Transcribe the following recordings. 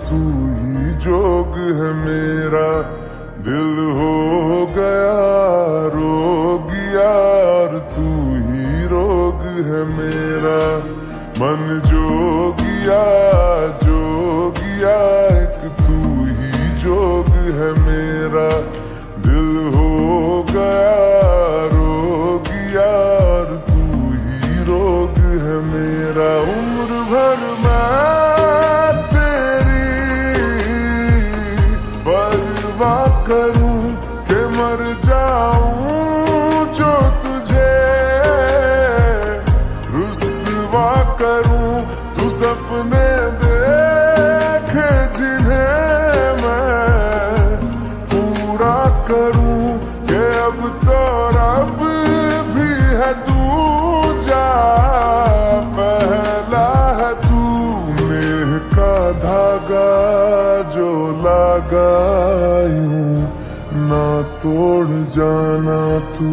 तू ही जोग है मेरा। दिल हो गया रोग यार, तू ही रोग है मेरा। मन जोगिया जोगिया, एक तू ही जोग है मेरा। दिल हो गया रोग यार, तू ही रोग है मेरा। उम्र भर मैं तेरी परवाह करूं कि मर जाऊं जो तुझे रुस्वा करूं। तू सपने देखे जिन्हें मैं पूरा करूं कि अब तो रब भी है दूजा, पहला है तू। नेह का धागा जो लगा यूं ना तोड़ जाना तू,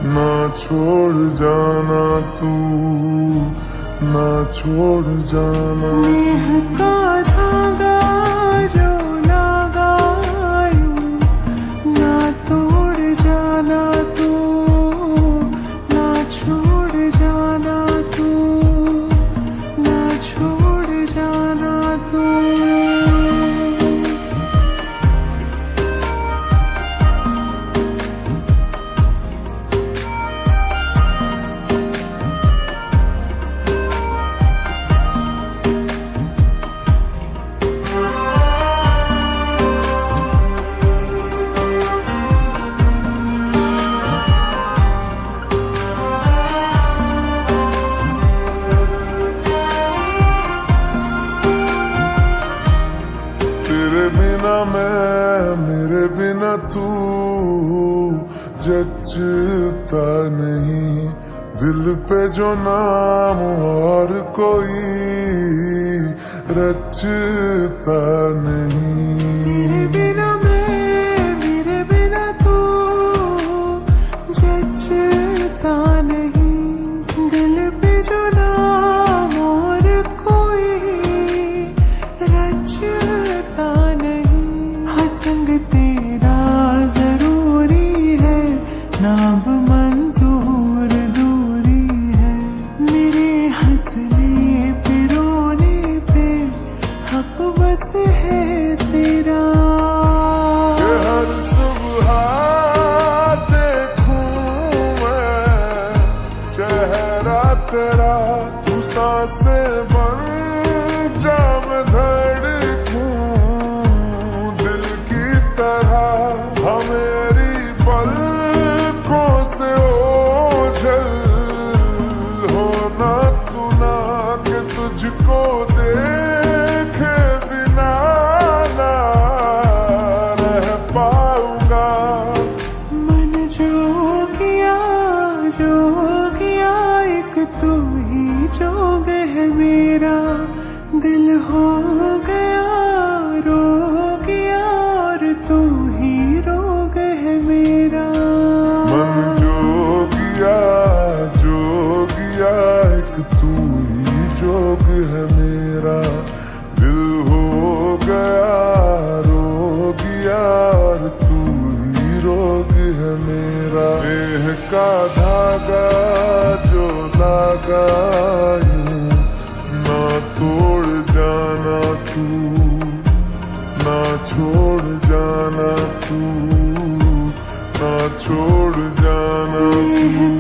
ना छोड़ जाना तू, ना छोड़ जाना। नेह का धागा जो लगा यूं ना तोड़ जाना तू, ना छोड़ जाना तू, ना छोड़ जाना तू। तेरे बिना मैं, मेरे बिना तू जचता नहीं। दिल पे जो नाम और कोई रचता नहीं। तेरे बिना मैं, मेरे बिना तू जचता नहीं। दिल पे जो नाम और कोई रचता नहीं। हाँ संग तेरा जरूरी है, नाम मंजूर दूरी है। मेरे हंसने पे रोने पे हक बस है तेरा। कि हर सुबह देखूं मैं चेहरा तेरा। तू सांसें बन जा मैं धड़कूं दिल की तरह। हाँ मेरी पलकों से ओझल होना तू ना, कि तुझको देखे बिना ना रह पाऊंगा। मन जोगिया जोगिया, एक तू ही जोग है मेरा। दिल हो गया रोग यार, तू ही रोग है मेरा। मन जोगिया जोगिया, एक तू ही जोग है मेरा। दिल हो गया रोग यार, तू ही रोग है मेरा। नेह का धागा जो लगा यूं ना तोड़ जाना तू, ना छोड़ जाना तू, ना छोड़ जाना तू।